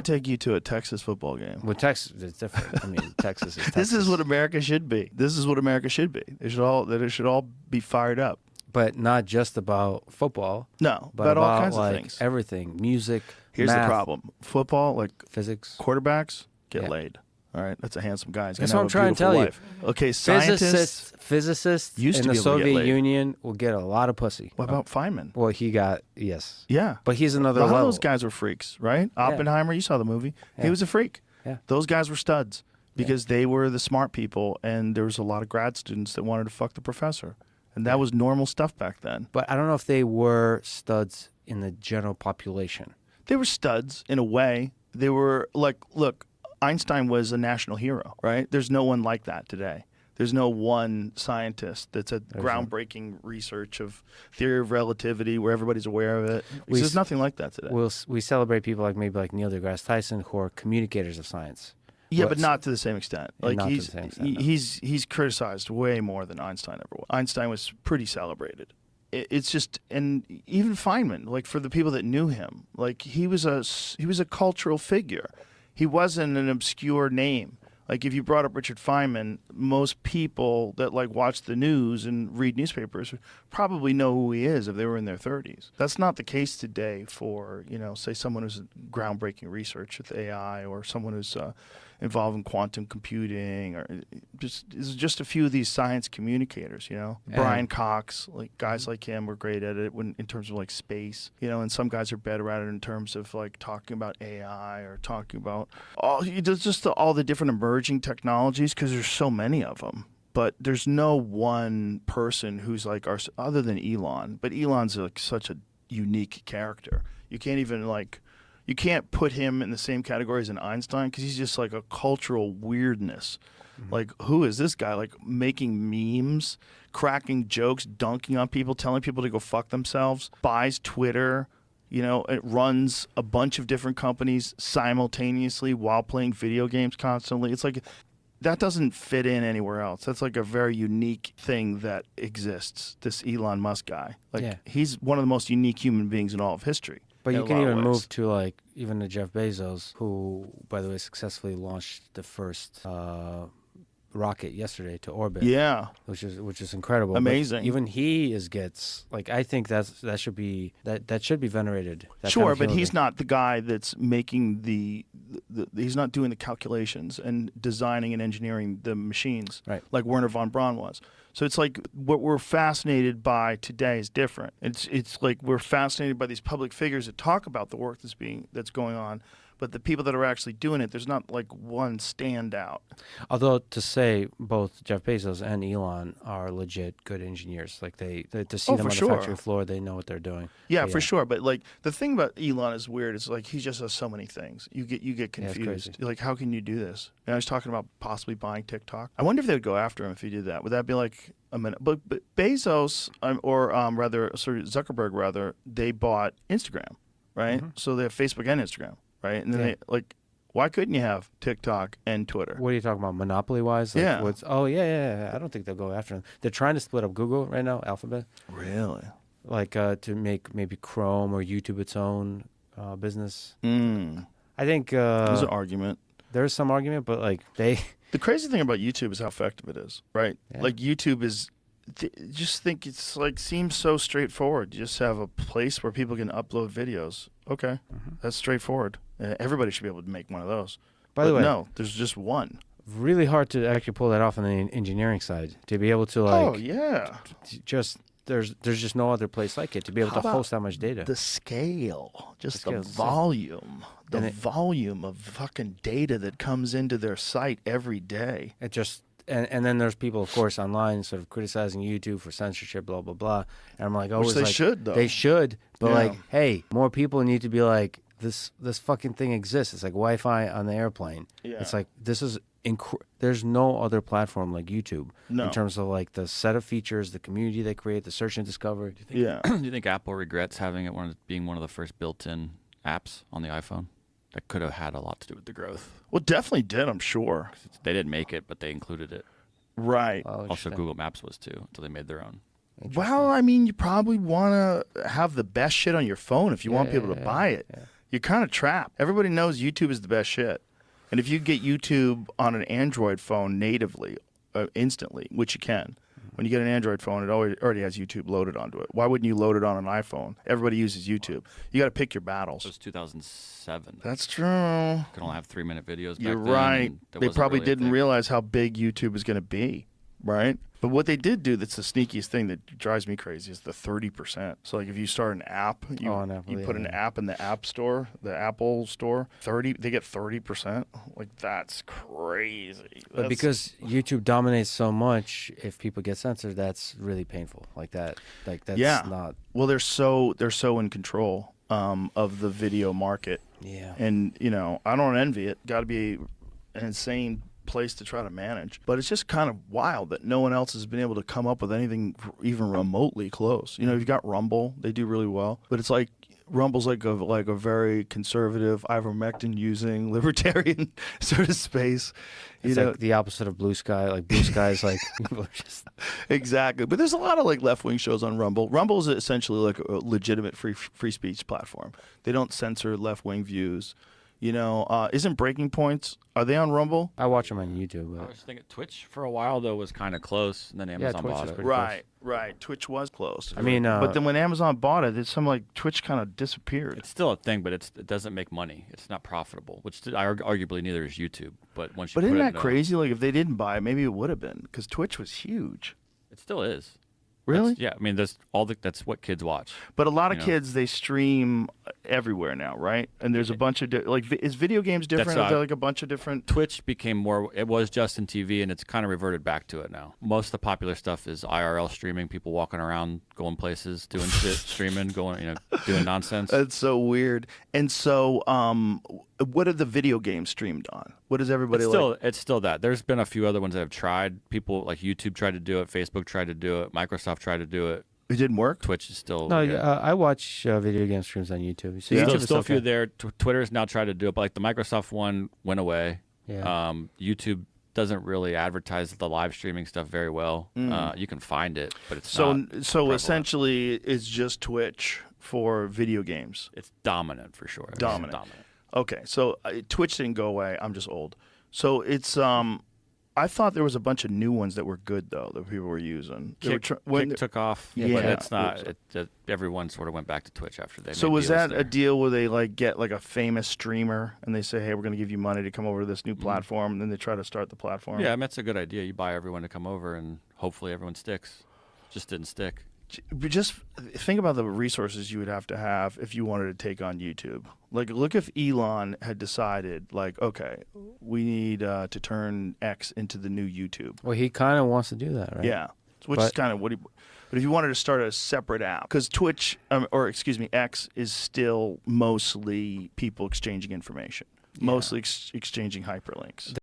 take you to a Texas football game. Well, Texas is different. I mean, Texas is Texas. This is what America should be. This is what America should be. It should all be fired up. But not just about football. No, but about all kinds like of things. Everything, music, Here's math, the problem. Football, like physics, quarterbacks, get Yeah. laid. All right, that's a handsome guy. He's That's gonna what have I'm a trying to tell beautiful life. Okay, scientists. Physicists used in to the be able to get Soviet laid. Union will get a lot of pussy. What about Feynman? Well, he got, yes. Yeah. But he's another A lot level. of those guys were freaks, right? Oppenheimer, you saw the movie. He Yeah. was a freak. Yeah. Those guys were studs because they were the smart people, and there was a lot of grad students that wanted to fuck the professor. And that was normal stuff back then. But I don't know if they were studs in the general population. They were studs in a way. They were like, look, Einstein was a national hero, right? There's no one like that today. There's no one scientist that's a groundbreaking research of theory of relativity where everybody's aware of it. There's nothing like that today. We celebrate people like maybe like Neil deGrasse Tyson who are communicators of science. Yeah, but not to the same extent. Like not to the same extent, no. he's criticized way more than Einstein ever was. Einstein was pretty celebrated. It's just, and even Feynman, like for the people that knew him, like he was a cultural figure. He wasn't an obscure name. Like if you brought up Richard Feynman, most people that like watch the news and read newspapers probably know who he is if they were in their 30s. That's not the case today for, say someone who's groundbreaking research with AI or someone who's involved in quantum computing or just a few of these science communicators, Brian Cox, like guys like him were great at it in terms of like space, and some guys are better at it in terms of like talking about AI or talking about all the different emerging technologies because there's so many of them. But there's no one person who's like other than Elon. But Elon's like such a unique character. You can't even you can't put him in the same category as an Einstein because he's just like a cultural weirdness. Mm-hmm. Like, who is this guy? Like making memes, cracking jokes, dunking on people, telling people to go fuck themselves, buys Twitter. It runs a bunch of different companies simultaneously while playing video games constantly. It's like that doesn't fit in anywhere else. That's like a very unique thing that exists, this Elon Musk guy. He's one of the most unique human beings in all of history. But you can even move to like even to Jeff Bezos, who, by the way, successfully launched the first rocket yesterday to orbit. Yeah, which is incredible. Amazing. But even he gets like, I think that should be venerated. Sure, but he's not the guy that's making he's not doing the calculations and designing and engineering the machines, right? Like Werner von Braun was. So it's like what we're fascinated by today is different. It's like we're fascinated by these public figures that talk about the work that's going on, but the people that are actually doing it, there's not like one standout. Although to say both Jeff Bezos and Elon are legit good engineers, like they to see them on the factory floor, they know what they're doing. Yeah, for sure. But like the thing about Elon is weird. It's like he just does so many things. You get confused. Like, how can you do this? And I was talking about possibly buying TikTok. I wonder if they would go after him if he did that. Would that be like a minute? But Bezos Zuckerberg, they bought Instagram, right? Mm-hmm. So they have Facebook and Instagram. Right, and then why couldn't you have TikTok and Twitter? What are you talking about, monopoly-wise? Like yeah. I don't think they'll go after them. They're trying to split up Google right now, Alphabet. Really? Like to make maybe Chrome or YouTube its own business. I think there's an argument. There's some argument, but like The crazy thing about YouTube is how effective it is, right? Yeah. Like YouTube is. Just think it's like seems so straightforward. You just have a place where people can upload videos. Okay, that's straightforward. Everybody should be able to make one of those. By the way, no, there's just one. Really hard to actually pull that off on the engineering side. To be able to like, oh yeah, just there's just no other place like it to be able to host that much data. The scale, just the volume, volume of fucking data that comes into their site every day. It just. And then there's people, of course, online sort of criticizing YouTube for censorship, blah, blah, blah. And I'm like, which they should, though. They should. But like, hey, more people need to be like, this fucking thing exists. It's like Wi-Fi on the airplane. Yeah. It's like, this is, there's no other platform like YouTube in terms of like the set of features, the community they create, the search and discover. Do you think Apple regrets having it being one of the first built-in apps on the iPhone? That could have had a lot to do with the growth. Well, definitely did, I'm sure. They didn't make it, but they included it. Right. Also, Google Maps was too, until they made their own. Well, I mean, you probably want to have the best shit on your phone if you want people to buy it. you're kind of trapped. Everybody knows YouTube is the best shit. And if you get YouTube on an Android phone natively, instantly, which you can, when you get an Android phone, it already has YouTube loaded onto it. Why wouldn't you load it on an iPhone? Everybody uses YouTube. You got to pick your battles. It was 2007. That's true. You could only have 3-minute videos. You're back then, right. and that They wasn't probably really a didn't thing. realize how big YouTube is going to be, right? But what they did do that's the sneakiest thing that drives me crazy is the 30%. So like if you start an app, you put an app in the App Store, the Apple Store, they get 30%. Like that's crazy. But because YouTube dominates so much, if people get censored, that's really painful. Like that's not. Well, they're so in control of the video market. Yeah. And I don't envy it. Got to be an insane place to try to manage, but it's just kind of wild that no one else has been able to come up with anything even remotely close. You've got Rumble, they do really well, but it's like Rumble's like a very conservative, ivermectin using libertarian sort of space. It's like the opposite of Blue Sky. Like Blue Sky is like people are just exactly. But there's a lot of like left wing shows on Rumble. Rumble is essentially like a legitimate free speech platform. They don't censor left wing views. Isn't Breaking Points? Are they on Rumble? I watch them on YouTube. I was thinking Twitch for a while though was kind of close, and then Amazon Twitch bought is it. pretty Right. Twitch was close. I mean, but then when Amazon bought it, it's some like Twitch kind of disappeared. It's still a thing, but it doesn't make money. It's not profitable, which arguably neither is YouTube. But once you isn't put that it, crazy? Like if they didn't buy it, maybe it would have been because Twitch was huge. it still is. Really? Yeah. I mean, that's what kids watch. But a lot of kids, they stream everywhere now, right? And there's a bunch of is video games different? Is there like a bunch of different? Twitch became more. It was Justin TV, and it's kind of reverted back to it now. Most of the popular stuff is IRL streaming. People walking around, going places, doing shit, streaming, doing nonsense. That's so weird. And so, what are the video games streamed on? What is everybody like? It's still that. There's been a few other ones that have tried. People like YouTube tried to do it. Facebook tried to do it. Microsoft tried to do it. It didn't work? Twitch is still. No, yeah. I watch video game streams on YouTube. So There's YouTube is still a few okay. there. Twitter's now tried to do it, but like the Microsoft one went away. Yeah. YouTube doesn't really advertise the live streaming stuff very well. You can find it, but it's not So prevalent. essentially, it's just Twitch for video games. It's dominant for sure. It's Dominant. Okay, so Twitch didn't go away. I'm just old. So it's I thought there was a bunch of new ones that were good though that people were using. Kick took off, Yeah. but it's not. Everyone sort of went back to Twitch after they. So made was deals that there. a deal where they like get like a famous streamer and they say, "Hey, we're going to give you money to come over to this new platform," and then they try to start the platform? Yeah, I mean, that's a good idea. You buy everyone to come over, and hopefully everyone sticks. Just didn't stick. But just think about the resources you would have to have if you wanted to take on YouTube. Like, look if Elon had decided, like, okay, we need to turn X into the new YouTube. Well, he kind of wants to do that, right? Yeah, which is kind of what he. But if you wanted to start a separate app, because Twitch, X is still mostly people exchanging information, mostly exchanging hyperlinks.